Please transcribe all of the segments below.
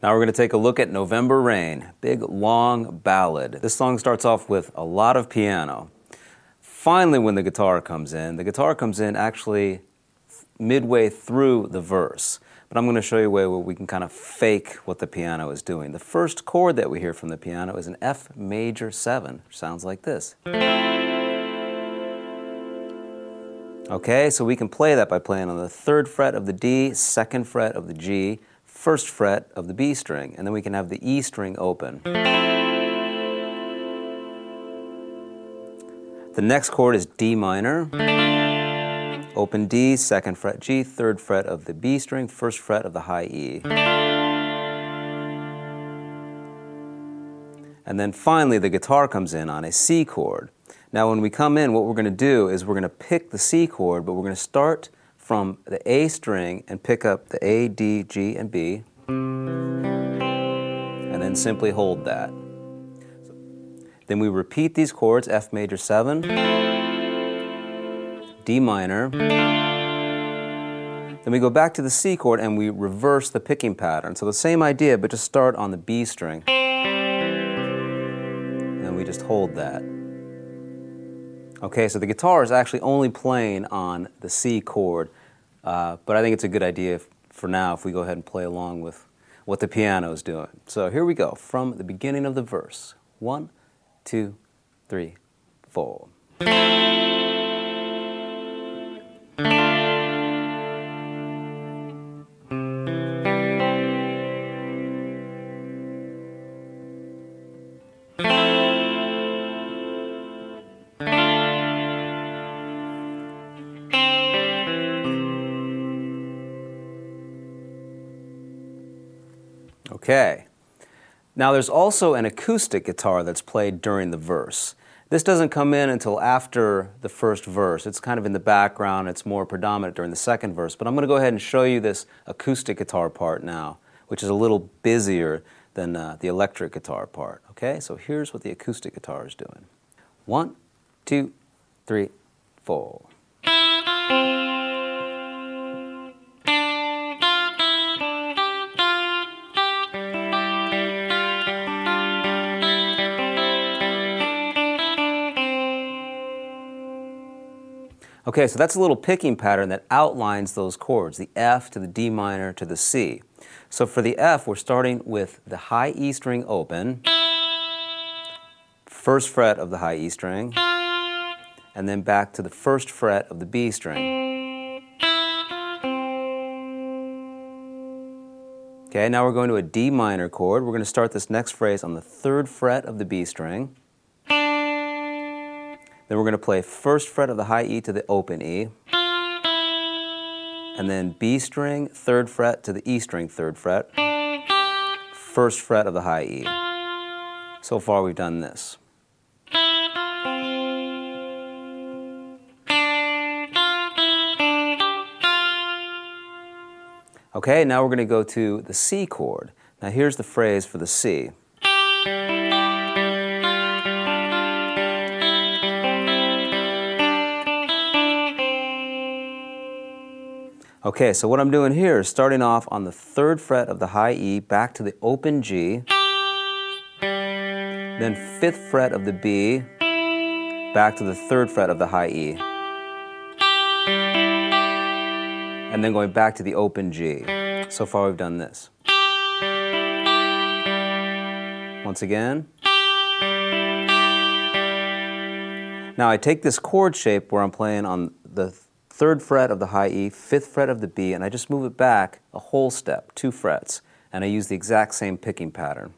Now we're going to take a look at November Rain, big long ballad. This song starts off with a lot of piano. Finally, when the guitar comes in actually midway through the verse. But I'm going to show you a way where we can kind of fake what the piano is doing. The first chord that we hear from the piano is an F major 7, which sounds like this. Okay, so we can play that by playing on the 3rd fret of the D, 2nd fret of the G, 1st fret of the B string, and then we can have the E string open. The next chord is D minor, open D, 2nd fret G, 3rd fret of the B string, 1st fret of the high E. And then finally the guitar comes in on a C chord. Now when we come in, what we're going to do is we're going to pick the C chord, but we're going to start from the A string and pick up the A, D, G, and B, and then simply hold that. Then we repeat these chords, F major 7, D minor, then we go back to the C chord and we reverse the picking pattern. So the same idea, but just start on the B string, and we just hold that. Okay, so the guitar is actually only playing on the C chord, but I think it's a good idea for now if we go ahead and play along with what the piano is doing. So here we go, from the beginning of the verse. 1, 2, 3, 4. Okay. Now there's also an acoustic guitar that's played during the verse. This doesn't come in until after the first verse. It's kind of in the background. It's more predominant during the second verse. But I'm going to go ahead and show you this acoustic guitar part now, which is a little busier than the electric guitar part. Okay, so here's what the acoustic guitar is doing. 1, 2, 3, 4. Okay, so that's a little picking pattern that outlines those chords, the F to the D minor to the C. So for the F, we're starting with the high E string open, 1st fret of the high E string, and then back to the 1st fret of the B string. Okay, now we're going to a D minor chord. We're going to start this next phrase on the 3rd fret of the B string. Then we're going to play 1st fret of the high E to the open E, and then B string, 3rd fret to the E string, 3rd fret, 1st fret of the high E. So far we've done this. Okay, now we're going to go to the C chord. Now here's the phrase for the C. Okay, so what I'm doing here is starting off on the 3rd fret of the high E, back to the open G, then 5th fret of the B, back to the 3rd fret of the high E, and then going back to the open G. So far we've done this. Once again. Now I take this chord shape where I'm playing on the 3rd fret of the high E, 5th fret of the B, and I just move it back a whole step, 2 frets, and I use the exact same picking pattern.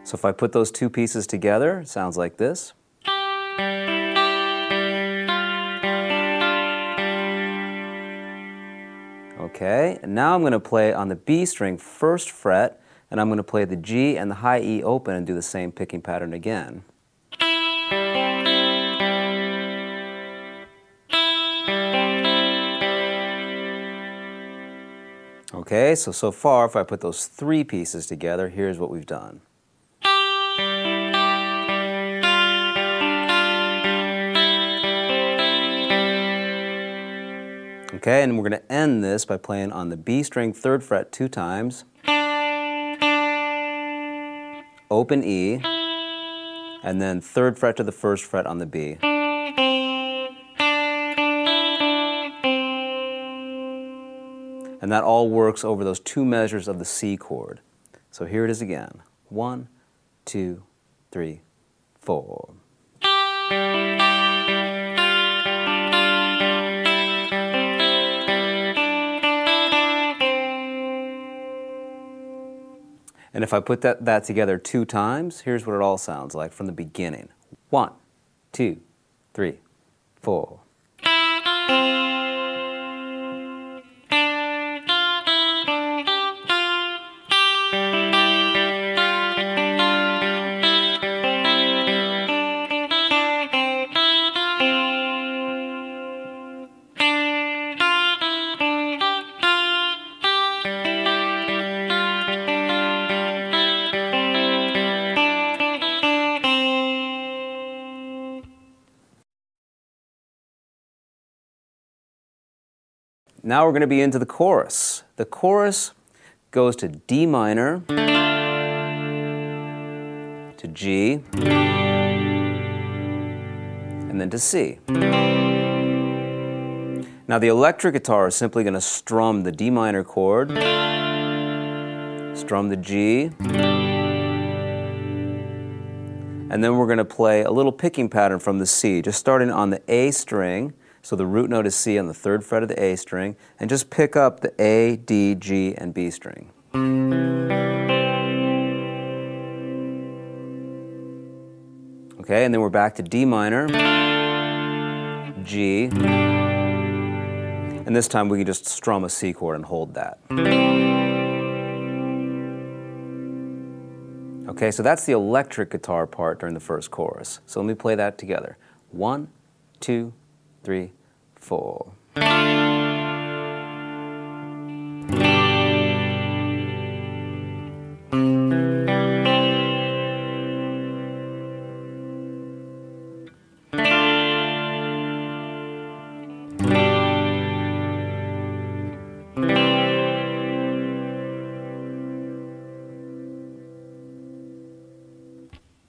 So if I put those two pieces together, it sounds like this. Okay, and now I'm going to play on the B string, 1st fret, and I'm going to play the G and the high E open and do the same picking pattern again. Okay, so far, if I put those 3 pieces together, here's what we've done. Okay, and we're going to end this by playing on the B string 3rd fret 2 times, open E, and then 3rd fret to the 1st fret on the B. And that all works over those 2 measures of the C chord. So here it is again. 1, 2, 3, 4. And if I put that together 2 times, here's what it all sounds like from the beginning. 1, 2, 3, 4. Now we're going to be into the chorus. The chorus goes to D minor, to G, and then to C. Now the electric guitar is simply going to strum the D minor chord, strum the G, and then we're going to play a little picking pattern from the C, just starting on the A string. So the root note is C on the 3rd fret of the A string, and just pick up the A, D, G, and B string. Okay, and then we're back to D minor, G, and this time we can just strum a C chord and hold that. Okay, so that's the electric guitar part during the first chorus. So let me play that together. 1, 2, 3, 4.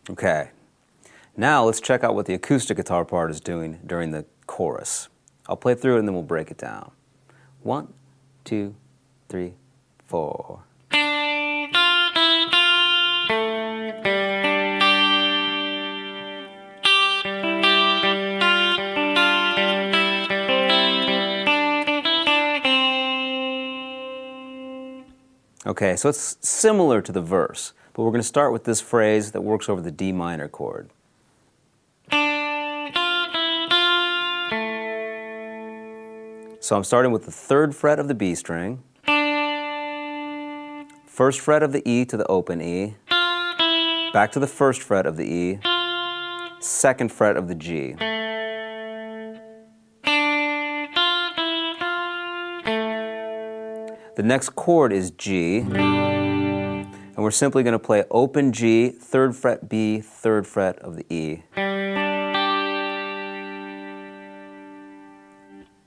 Okay, now let's check out what the acoustic guitar part is doing during the chorus. I'll play through it and then we'll break it down. 1, 2, 3, 4. Okay, so it's similar to the verse, but we're going to start with this phrase that works over the D minor chord. So I'm starting with the 3rd fret of the B string, 1st fret of the E to the open E, back to the 1st fret of the E, 2nd fret of the G. The next chord is G, and we're simply going to play open G, 3rd fret B, 3rd fret of the E.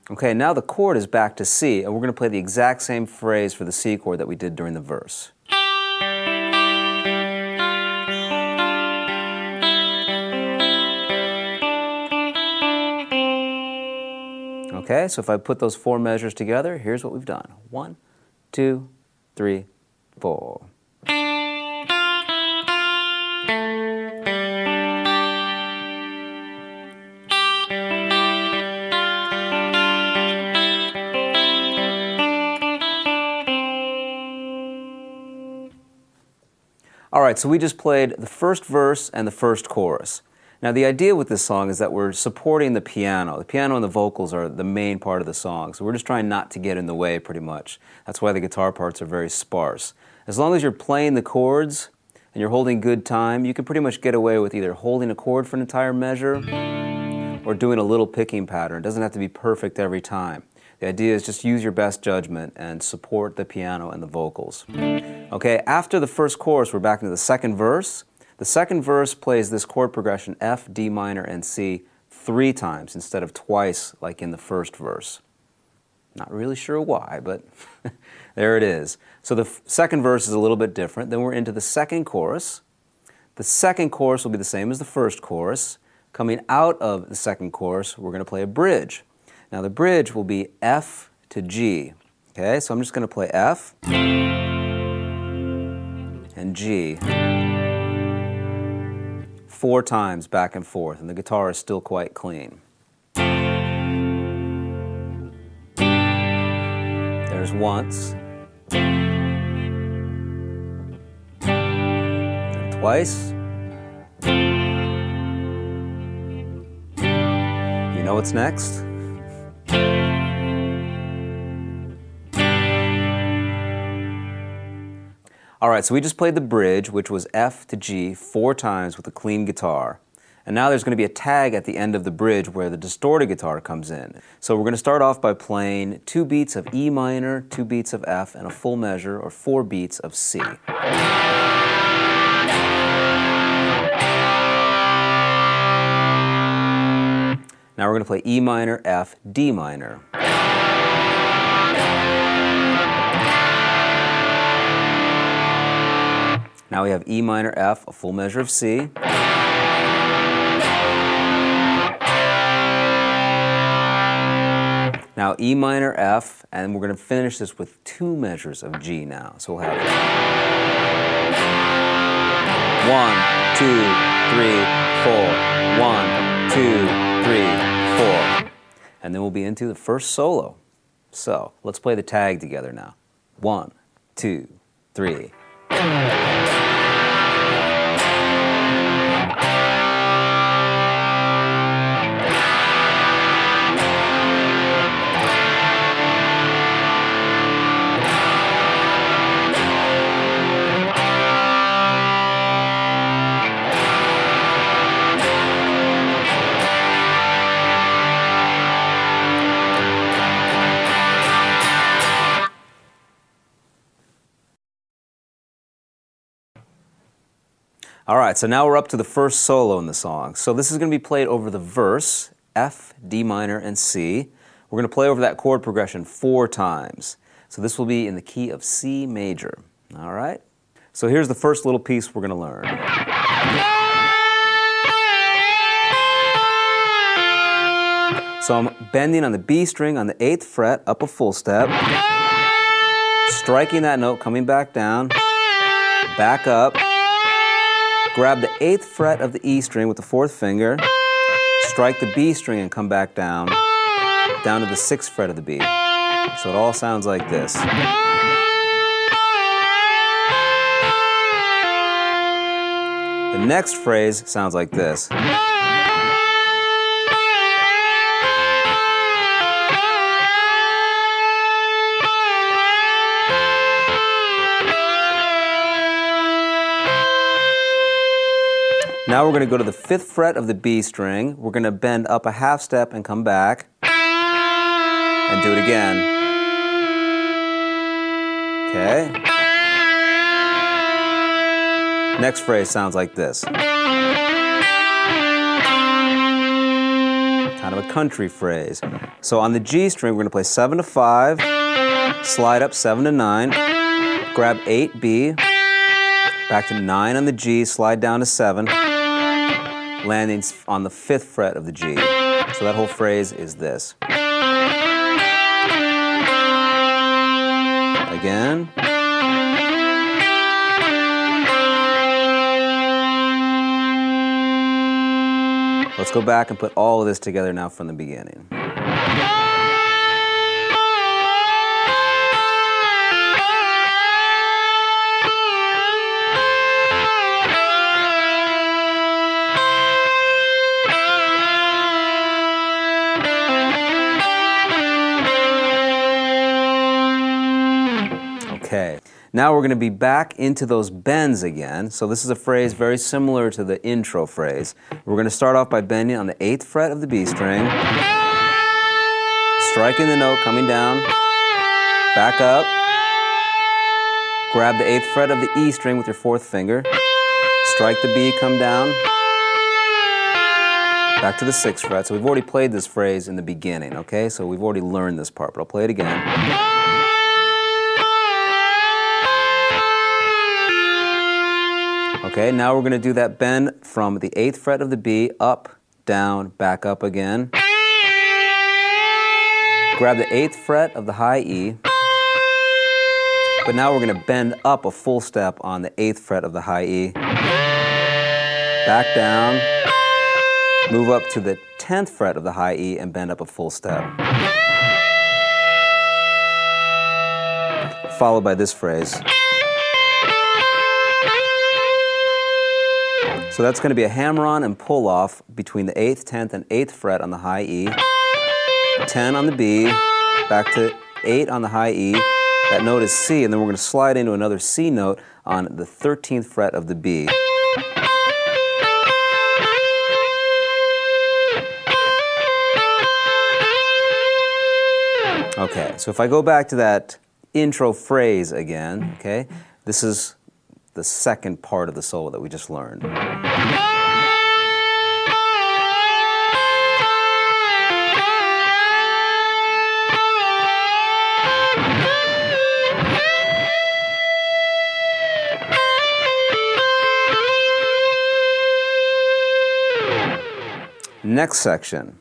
Okay, now the chord is back to C, and we're going to play the exact same phrase for the C chord that we did during the verse. Okay, so if I put those 4 measures together, here's what we've done. 1, 2, 3, 4. All right, so we just played the first verse and the first chorus. Now the idea with this song is that we're supporting the piano. The piano and the vocals are the main part of the song, so we're just trying not to get in the way pretty much. That's why the guitar parts are very sparse. As long as you're playing the chords and you're holding good time, you can pretty much get away with either holding a chord for an entire measure or doing a little picking pattern. It doesn't have to be perfect every time. The idea is just use your best judgment and support the piano and the vocals. Okay, after the first chorus, we're back into the second verse. The second verse plays this chord progression F, D minor, and C 3 times instead of twice like in the first verse. Not really sure why, but there it is. So the second verse is a little bit different. Then we're into the second chorus. The second chorus will be the same as the first chorus. Coming out of the second chorus, we're going to play a bridge. Now the bridge will be F to G. Okay, so I'm just going to play F and G 4 times back and forth, and the guitar is still quite clean. There's once, and twice. You know what's next? All right, so we just played the bridge, which was F to G 4 times with a clean guitar. And now there's going to be a tag at the end of the bridge where the distorted guitar comes in. So we're going to start off by playing 2 beats of E minor, 2 beats of F, and a full measure, or 4 beats of C. Now we're going to play E minor, F, D minor. Now we have E minor, F, a full measure of C. Now E minor, F, and we're going to finish this with 2 measures of G now. So we'll have 1, 2, 3, 4, 1, 2, 3, 4. And then we'll be into the first solo. So let's play the tag together now. 1, 2, 3. All right, so now we're up to the first solo in the song. So this is going to be played over the verse, F, D minor, and C. We're going to play over that chord progression 4 times. So this will be in the key of C major. All right? So here's the first little piece we're going to learn. So I'm bending on the B string on the 8th fret, up a full step, striking that note, coming back down, back up, grab the 8th fret of the E string with the 4th finger, strike the B string and come back down to the 6th fret of the B. So it all sounds like this. The next phrase sounds like this. Now we're going to go to the 5th fret of the B string. We're going to bend up a half step and come back and do it again. Okay. Next phrase sounds like this. Kind of a country phrase. So on the G string, we're going to play 7 to 5, slide up 7 to 9, grab 8 B, back to 9 on the G, slide down to 7, landing on the 5th fret of the G. So that whole phrase is this. Again. Let's go back and put all of this together now from the beginning. Okay, now we're going to be back into those bends again. So this is a phrase very similar to the intro phrase. We're going to start off by bending on the 8th fret of the B string, striking the note, coming down, back up, grab the 8th fret of the E string with your 4th finger, strike the B, come down, back to the 6th fret. So we've already played this phrase in the beginning, okay? So we've already learned this part, but I'll play it again. Okay, now we're going to do that bend from the 8th fret of the B, up, down, back up again. Grab the 8th fret of the high E, but now we're going to bend up a full step on the 8th fret of the high E. Back down, move up to the 10th fret of the high E and bend up a full step. Followed by this phrase. So that's going to be a hammer-on and pull-off between the 8th, 10th, and 8th fret on the high E, 10 on the B, back to 8 on the high E. That note is C, and then we're going to slide into another C note on the 13th fret of the B. Okay, so if I go back to that intro phrase again, okay, this is the second part of the solo that we just learned. Next section.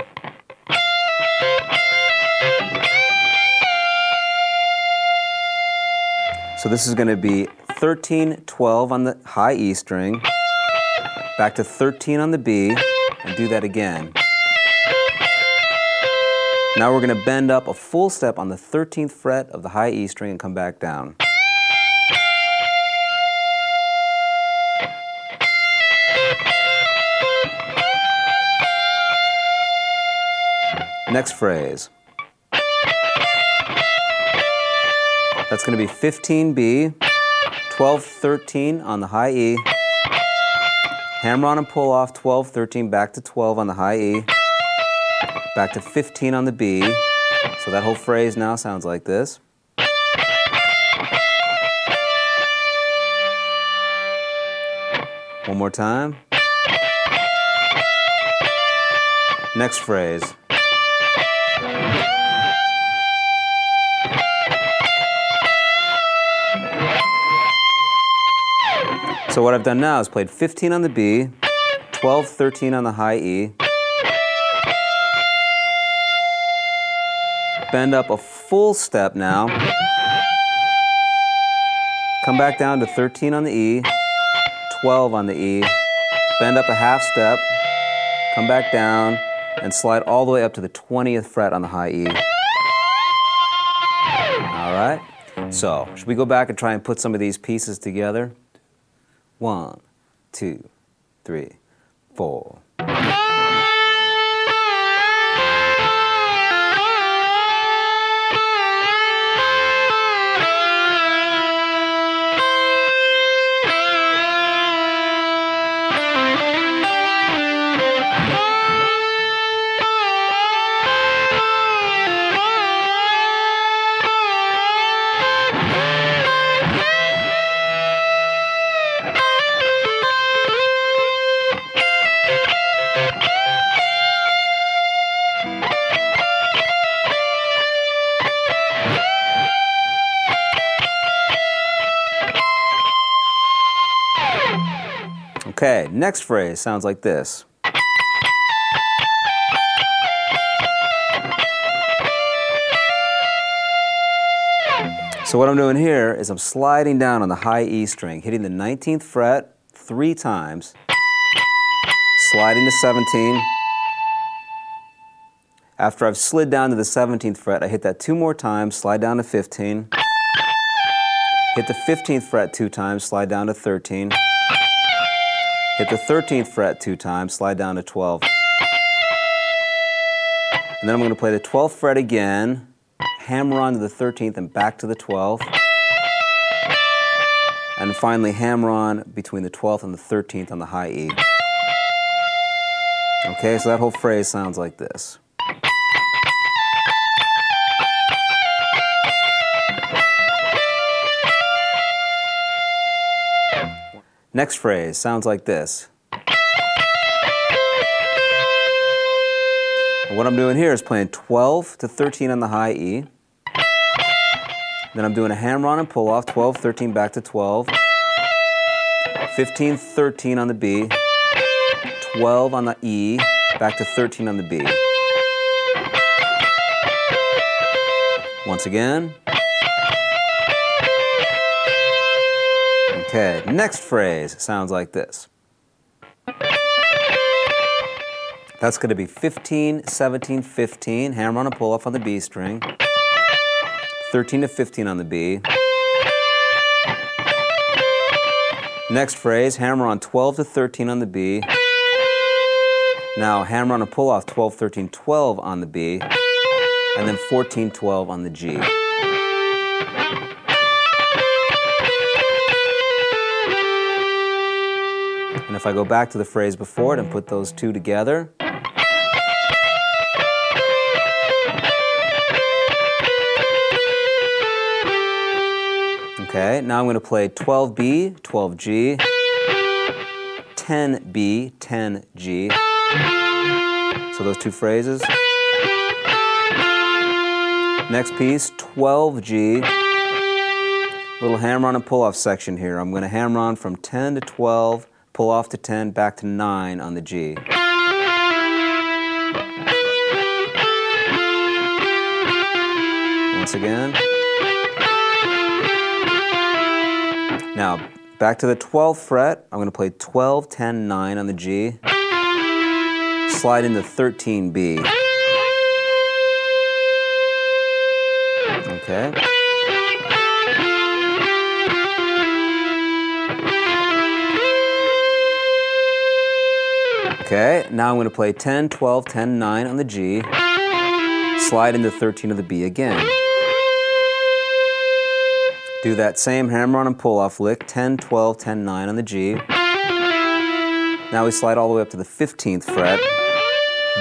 So this is going to be 13, 12 on the high E string, back to 13 on the B, and do that again. Now we're going to bend up a full step on the 13th fret of the high E string and come back down. Next phrase. That's going to be 15B, 12, 13 on the high E, hammer on and pull off 12, 13, back to 12 on the high E, back to 15 on the B. So that whole phrase now sounds like this. One more time. Next phrase. So what I've done now is played 15 on the B, 12, 13 on the high E, bend up a full step now, come back down to 13 on the E, 12 on the E, bend up a half step, come back down, and slide all the way up to the 20th fret on the high E. All right? So, should we go back and try and put some of these pieces together? 1, 2, 3, 4. Okay, next phrase sounds like this. So what I'm doing here is I'm sliding down on the high E string, hitting the 19th fret 3 times, sliding to 17. After I've slid down to the 17th fret, I hit that 2 more times, slide down to 15. Hit the 15th fret 2 times, slide down to 13. Hit the 13th fret 2 times, slide down to 12. And then I'm going to play the 12th fret again, hammer on to the 13th and back to the 12th. And finally hammer on between the 12th and the 13th on the high E. Okay, so that whole phrase sounds like this. Next phrase sounds like this. And what I'm doing here is playing 12 to 13 on the high E. Then I'm doing a hammer-on and pull-off, 12, 13, back to 12. 15, 13 on the B. 12 on the E, back to 13 on the B. Once again. Okay, next phrase sounds like this. That's going to be 15, 17, 15, hammer on a pull-off on the B string. 13 to 15 on the B. Next phrase, hammer on 12 to 13 on the B. Now hammer on a pull-off, 12, 13, 12 on the B. And then 14, 12 on the G. And if I go back to the phrase before it and put those two together, okay, now I'm going to play 12B, 12G, 10B, 10G. So those two phrases. Next piece, 12G. Little hammer on and pull off section here. I'm going to hammer on from 10 to 12, pull off to 10, back to 9 on the G. Once again. Now, back to the 12th fret. I'm going to play 12, 10, 9 on the G. Slide into 13B. Okay. Okay, now I'm going to play 10, 12, 10, 9 on the G. Slide into 13 of the B again. Do that same hammer-on and pull-off lick, 10, 12, 10, 9 on the G. Now we slide all the way up to the 15th fret.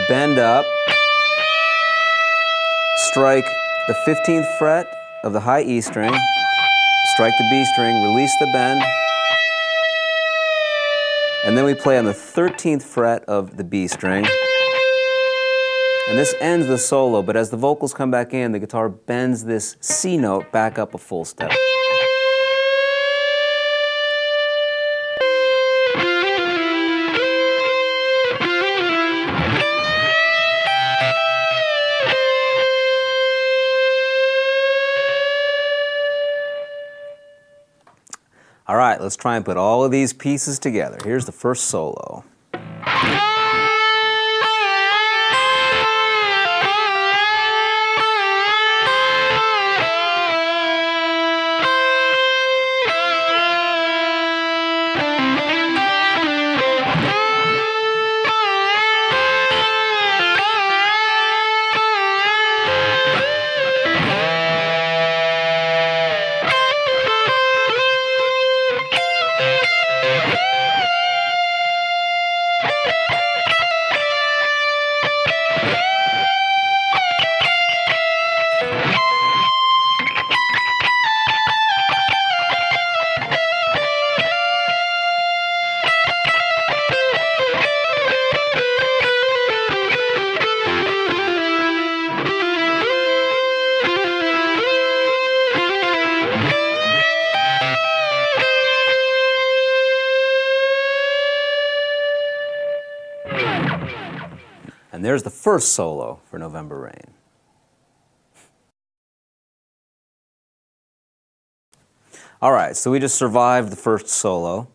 Bend up. Strike the 15th fret of the high E string. Strike the B string, release the bend. And then we play on the 13th fret of the B string. And this ends the solo, but as the vocals come back in, the guitar bends this C note back up a full step. All right, let's try and put all of these pieces together. Here's the first solo. And there's the first solo for November Rain. All right, so we just survived the first solo.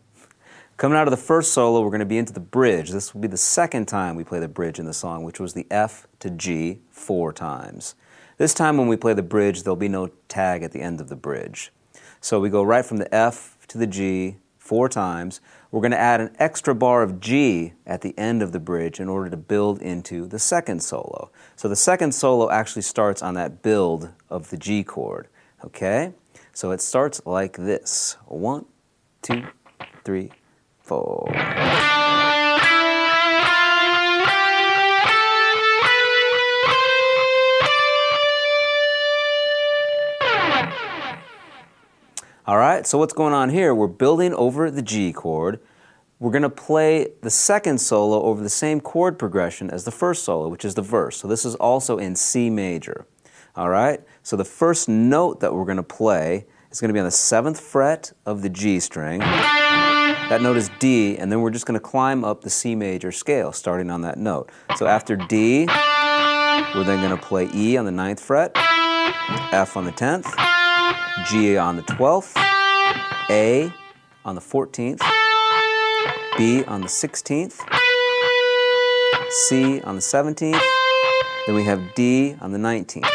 Coming out of the first solo, we're going to be into the bridge. This will be the second time we play the bridge in the song, which was the F to G 4 times. This time when we play the bridge, there'll be no tag at the end of the bridge. So we go right from the F to the G 4 times. We're going to add an extra bar of G at the end of the bridge in order to build into the second solo. So the second solo actually starts on that build of the G chord. Okay? So it starts like this. 1, 2, 3, 4. All right, so what's going on here? We're building over the G chord. we're going to play the second solo over the same chord progression as the first solo, which is the verse. So this is also in C major. All right? So the first note that we're going to play is going to be on the 7th fret of the G string. That note is D, and then we're just going to climb up the C major scale, starting on that note. So after D, we're then going to play E on the 9th fret, F on the 10th, G on the 12th, A on the 14th, B on the 16th, C on the 17th, then we have D on the 19th.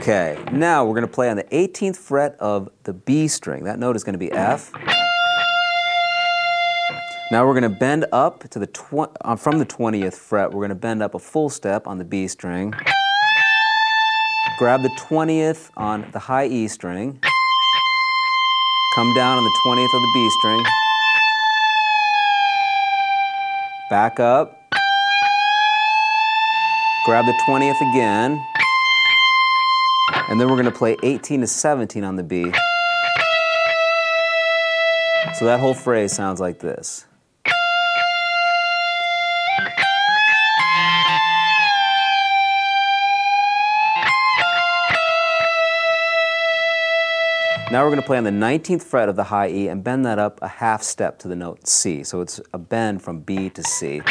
Okay, now we're going to play on the 18th fret of the B string. That note is going to be F. Now we're going to bend up to the from the 20th fret. We're going to bend up a full step on the B string. Grab the 20th on the high E string. Come down on the 20th of the B string. Back up. Grab the 20th again. And then we're going to play 18 to 17 on the B. So that whole phrase sounds like this. Now we're going to play on the 19th fret of the high E and bend that up a half step to the note C. So it's a bend from B to C.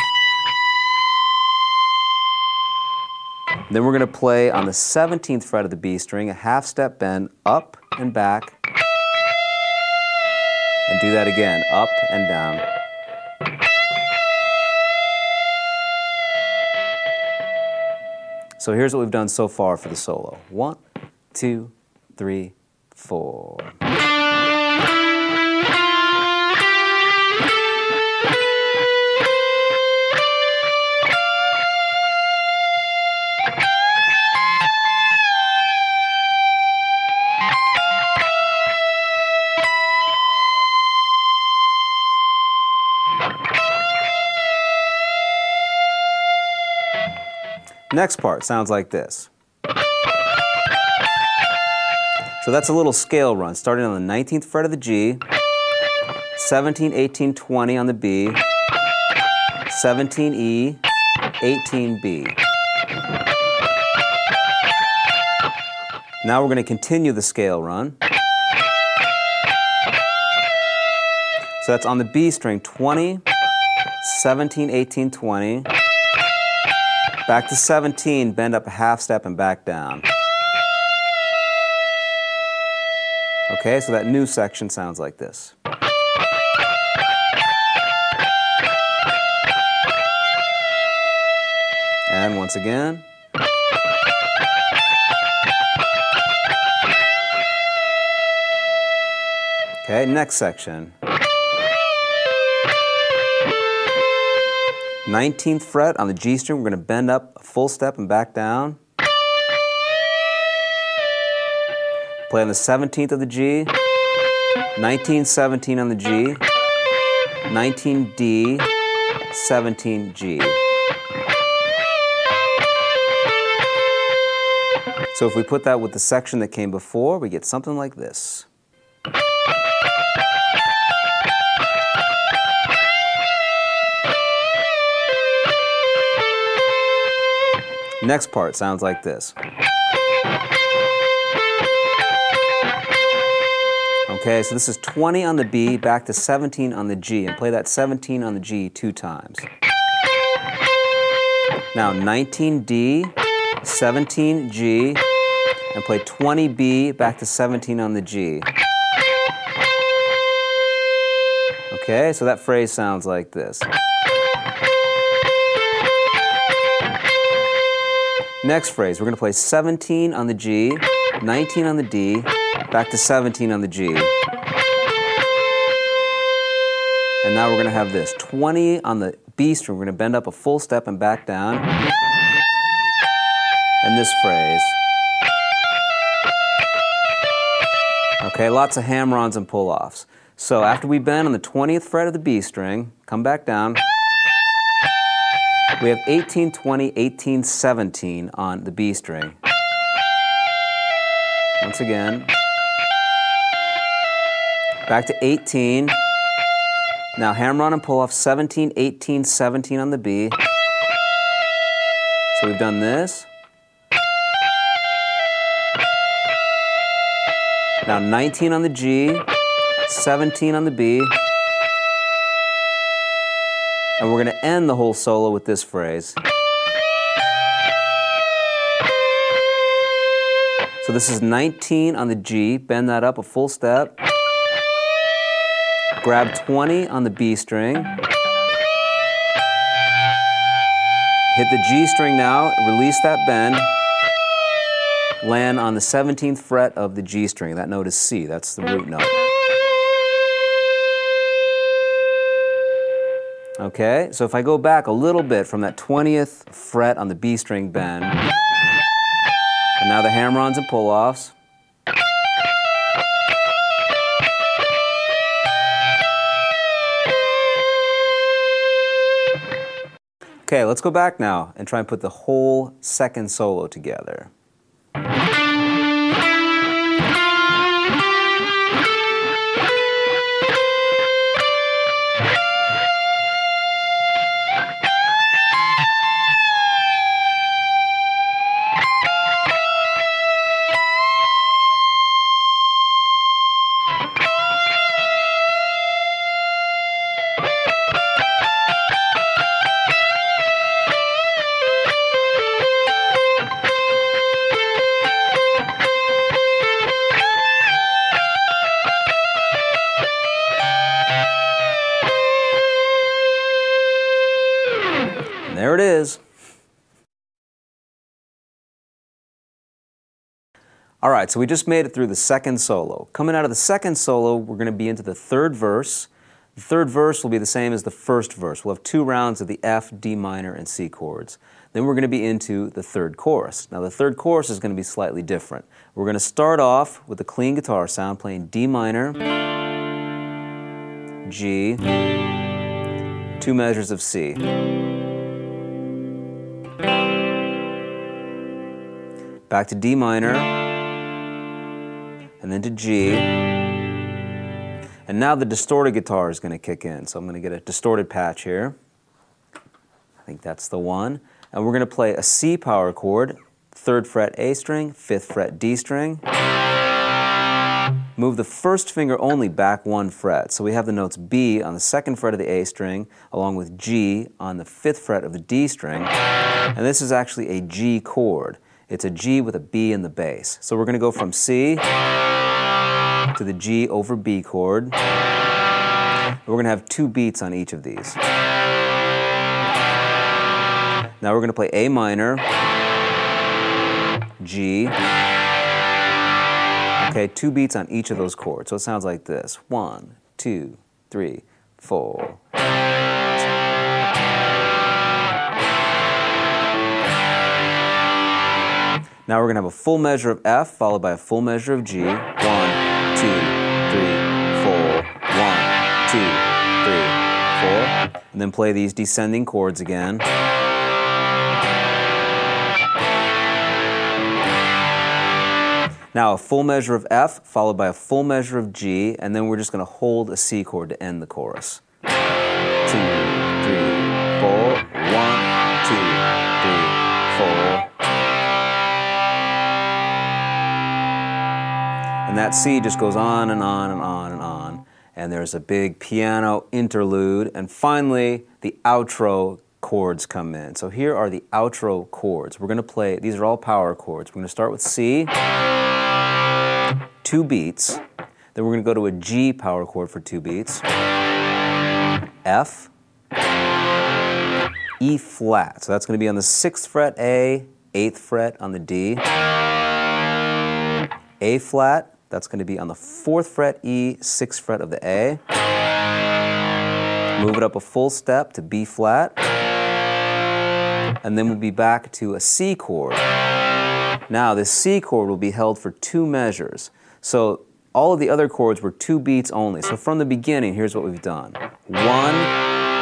Then we're going to play on the 17th fret of the B string, a half step bend up and back, and do that again, up and down. So here's what we've done so far for the solo. 1, 2, 3, 4. Next part sounds like this. So that's a little scale run, starting on the 19th fret of the G, 17, 18, 20 on the B, 17 E, 18 B. Now we're going to continue the scale run. So that's on the B string, 20, 17, 18, 20. Back to 17, bend up a half step and back down. Okay, so that new section sounds like this. And once again. Okay, next section. 19th fret on the G string, we're going to bend up a full step and back down. Play on the 17th of the G, 19, 17 on the G, 19 D, 17 G. So if we put that with the section that came before, we get something like this. Next part sounds like this. Okay, so this is 20 on the B, back to 17 on the G, and play that 17 on the G 2 times. Now 19 D, 17 G, and play 20 B, back to 17 on the G. Okay, so that phrase sounds like this. Next phrase, we're going to play 17 on the G, 19 on the D, back to 17 on the G. And now we're going to have this, 20 on the B string, we're going to bend up a full step and back down. And this phrase. Okay, lots of hammer-ons and pull-offs. So after we bend on the 20th fret of the B string, come back down. We have 18, 20, 18, 17 on the B string. Once again. Back to 18. Now hammer on and pull off 17, 18, 17 on the B. So we've done this. Now 19 on the G, 17 on the B. And we're going to end the whole solo with this phrase. So this is 19 on the G, bend that up a full step. Grab 20 on the B string. Hit the G string now, release that bend. Land on the 17th fret of the G string. That note is C, that's the root note. Okay, so if I go back a little bit from that 20th fret on the B string bend, and now the hammer-ons and pull-offs. Okay, let's go back now and try and put the whole second solo together. There it is. All right, so we just made it through the second solo. Coming out of the second solo, we're going to be into the third verse. The third verse will be the same as the first verse. We'll have 2 rounds of the F, D minor, and C chords. Then we're going to be into the third chorus. Now the third chorus is going to be slightly different. We're going to start off with a clean guitar sound playing D minor, G, 2 measures of C. Back to D minor, and then to G. And now the distorted guitar is going to kick in. So I'm going to get a distorted patch here. I think that's the one. And we're going to play a C power chord, 3rd fret A string, 5th fret D string. Move the first finger only back 1 fret. So we have the notes B on the 2nd fret of the A string, along with G on the 5th fret of the D string. And this is actually a G chord. It's a G with a B in the bass. So we're going to go from C to the G over B chord. We're going to have 2 beats on each of these. Now we're going to play A minor, G. Okay, 2 beats on each of those chords. So it sounds like this. 1, 2, 3, 4. Now we're going to have a full measure of F followed by a full measure of G. 1, 2, 3, 4. 1, 2, 3, 4. And then play these descending chords again. Now a full measure of F followed by a full measure of G, and then we're just going to hold a C chord to end the chorus. 2, 3, 4. 1, 2, 3, 4. And that C just goes on and on and on and on. And there's a big piano interlude. And finally, the outro chords come in. So here are the outro chords. We're going to play, these are all power chords. We're going to start with C, 2 beats. Then we're going to go to a G power chord for 2 beats. F, E flat. So that's going to be on the 6th fret A, 8th fret on the D. A flat. That's going to be on the 4th fret E, 6th fret of the A. Move it up a full step to B flat. And then we'll be back to a C chord. Now this C chord will be held for 2 measures. So all of the other chords were 2 beats only. So from the beginning, here's what we've done. 1,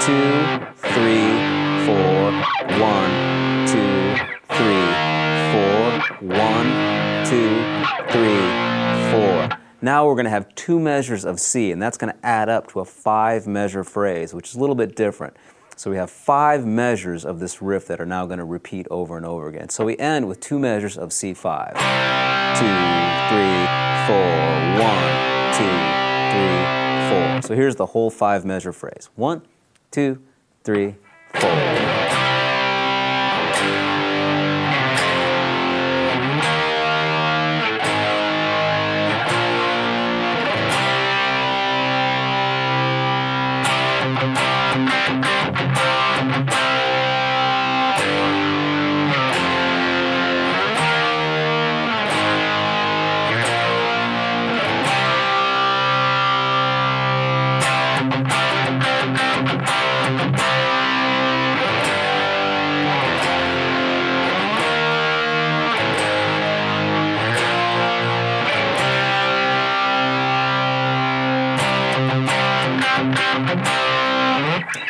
2, 3, 4, 1, 2, 3, 4, 1, 2, 3, 4. Now we're going to have 2 measures of C, and that's going to add up to a 5-measure phrase, which is a little bit different. So we have 5 measures of this riff that are now going to repeat over and over again. So we end with 2 measures of C5. 2, 3, 4, 1, 2, 3, 4. So here's the whole 5-measure phrase. 1, 2, 3, 4.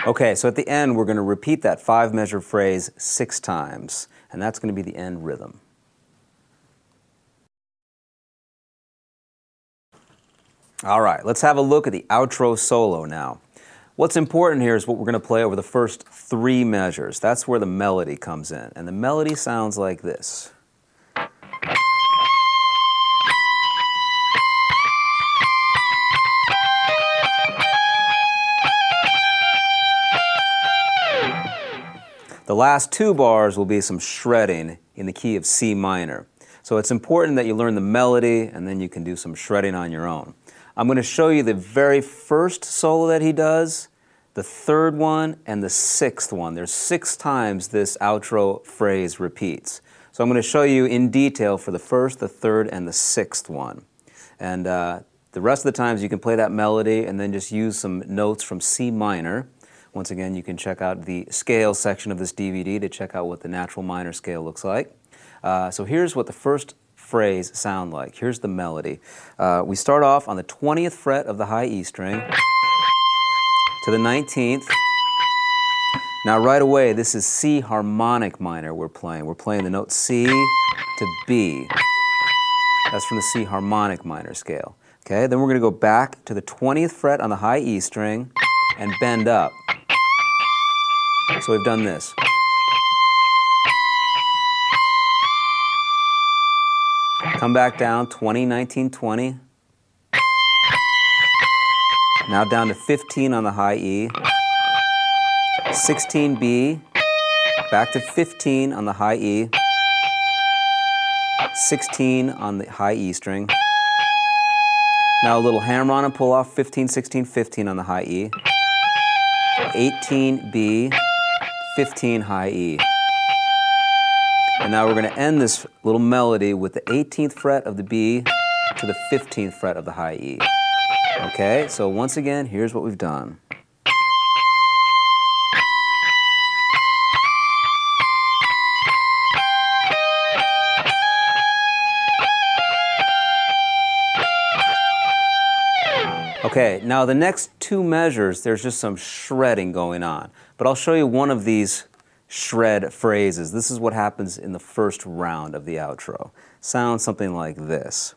Okay, so at the end we're going to repeat that 5-measure phrase 6 times, and that's going to be the end rhythm. All right, let's have a look at the outro solo now. What's important here is what we're going to play over the first 3 measures. That's where the melody comes in, and the melody sounds like this. The last 2 bars will be some shredding in the key of C minor. So it's important that you learn the melody and then you can do some shredding on your own. I'm going to show you the very first solo that he does, the 3rd one, and the 6th one. There's 6 times this outro phrase repeats. So I'm going to show you in detail for the 1st, the 3rd, and the 6th one. And the rest of the times you can play that melody and then just use some notes from C minor. Once again, you can check out the scale section of this DVD to check out what the natural minor scale looks like. So here's what the first phrase sounds like. Here's the melody. We start off on the 20th fret of the high E string to the 19th. Now right away, this is C harmonic minor we're playing. We're playing the note C to B. That's from the C harmonic minor scale. Okay, then we're going to go back to the 20th fret on the high E string and bend up. So we've done this. Come back down, 20, 19, 20. Now down to 15 on the high E. 16 B, back to 15 on the high E. 16 on the high E string. Now a little hammer on and pull off, 15, 16, 15 on the high E. 18 B, 15 high E. And now we're going to end this little melody with the 18th fret of the B to the 15th fret of the high E. Okay, so once again, here's what we've done. Okay, now the next 2 measures, there's just some shredding going on. But I'll show you one of these shred phrases. This is what happens in the first round of the outro. Sounds something like this.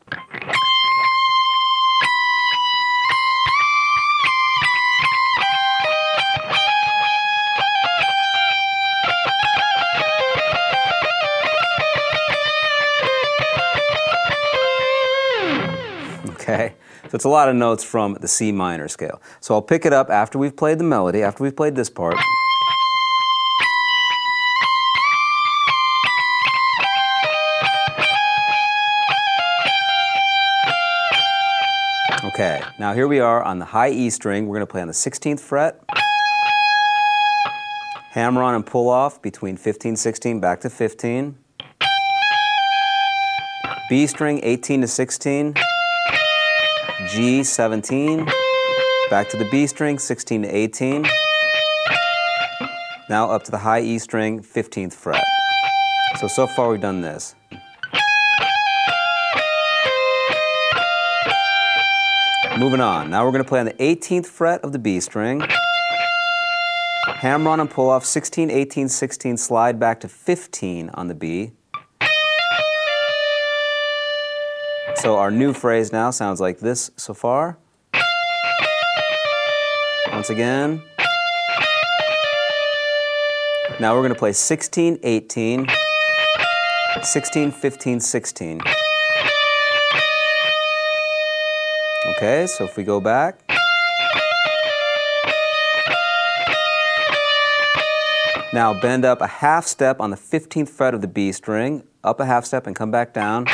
Okay, so it's a lot of notes from the C minor scale. So I'll pick it up after we've played the melody, after we've played this part. Okay, now here we are on the high E string. We're going to play on the 16th fret. Hammer on and pull off between 15, 16, back to 15. B string, 18 to 16. G, 17. Back to the B string, 16 to 18. Now up to the high E string, 15th fret. So far we've done this. Moving on. Now we're going to play on the 18th fret of the B string. Hammer on and pull off, 16, 18, 16, slide back to 15 on the B. So our new phrase now sounds like this so far. Once again. Now we're going to play 16, 18, 16, 15, 16. Okay, so if we go back. Now bend up a half step on the 15th fret of the B string, up a half step and come back down.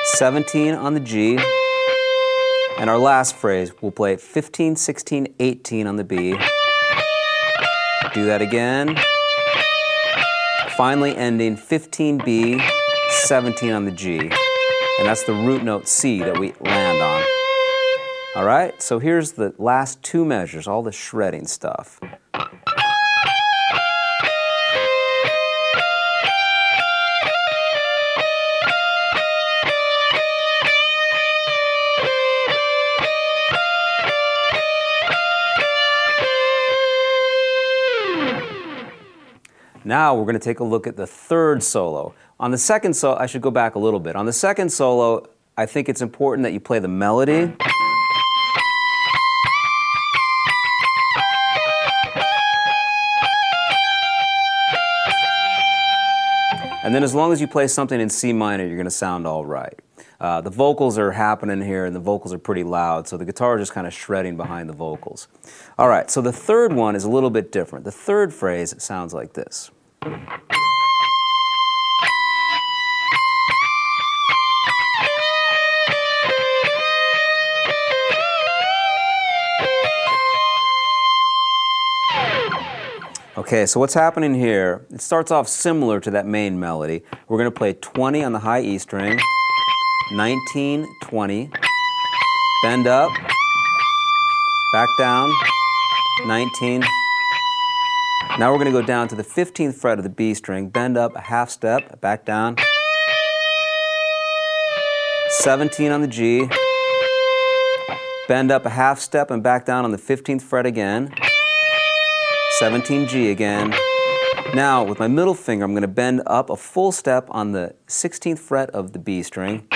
17 on the G. And our last phrase, we'll play 15, 16, 18 on the B. Do that again. Finally ending 15B, 17 on the G. And that's the root note C that we land on. All right, so here's the last two measures, all the shredding stuff. Now we're going to take a look at the third solo. On the second solo, I should go back a little bit. On the second solo, I think it's important that you play the melody. And then as long as you play something in C minor, you're going to sound all right. The vocals are happening here, and the vocals are pretty loud, so the guitar is just kind of shredding behind the vocals. All right, so the third one is a little bit different. The third phrase sounds like this. Okay, so what's happening here, it starts off similar to that main melody. We're going to play 20 on the high E string, 19, 20, bend up, back down, 19. Now we're going to go down to the 15th fret of the B string, bend up a half step, back down, 17 on the G, bend up a half step and back down on the 15th fret again, 17 G again. Now with my middle finger I'm going to bend up a full step on the 16th fret of the B string.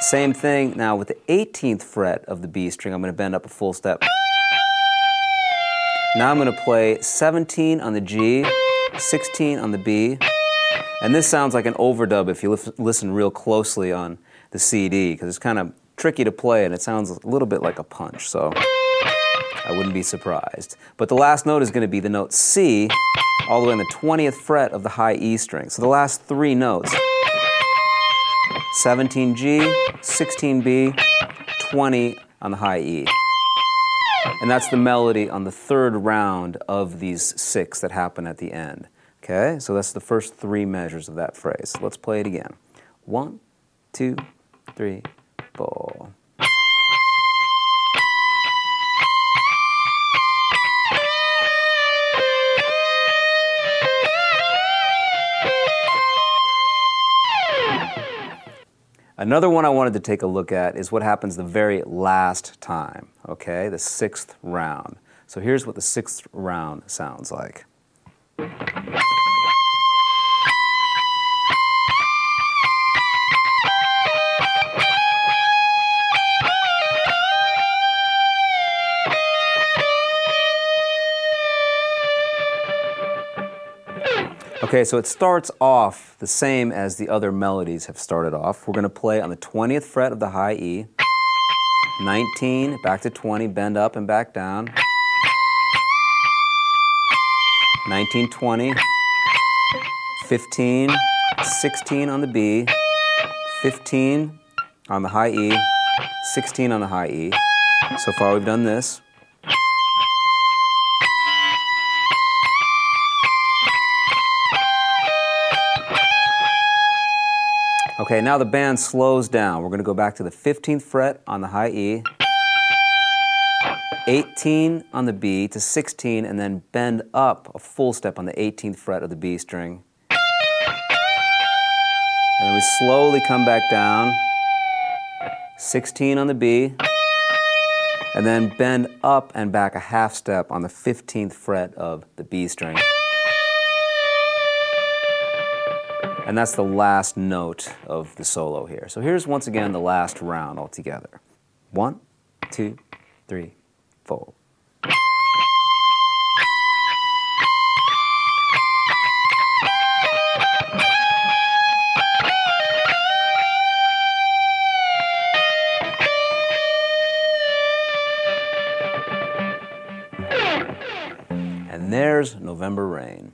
Same thing now with the 18th fret of the B string, I'm going to bend up a full step. Now I'm going to play 17 on the G, 16 on the B, and this sounds like an overdub if you listen real closely on the CD, because it's kind of tricky to play and it sounds a little bit like a punch, so I wouldn't be surprised. But the last note is going to be the note C, all the way on the 20th fret of the high E string. So the last three notes, 17G, 16B, 20 on the high E. And that's the melody on the third round of these six that happen at the end. Okay, so that's the first three measures of that phrase. Let's play it again. 1, 2, 3, 4. Another one I wanted to take a look at is what happens the very last time, okay, the sixth round. So here's what the sixth round sounds like. Okay, so it starts off the same as the other melodies have started off. We're going to play on the 20th fret of the high E, 19, back to 20, bend up and back down, 19, 20, 15, 16 on the B, 15 on the high E, 16 on the high E. So far we've done this. Okay, now the band slows down. We're going to go back to the 15th fret on the high E, 18 on the B to 16, and then bend up a full step on the 18th fret of the B string. And then we slowly come back down, 16 on the B, and then bend up and back a half step on the 15th fret of the B string. And that's the last note of the solo here. So here's once again the last round altogether. 1, 2, 3, 4. And there's November Rain.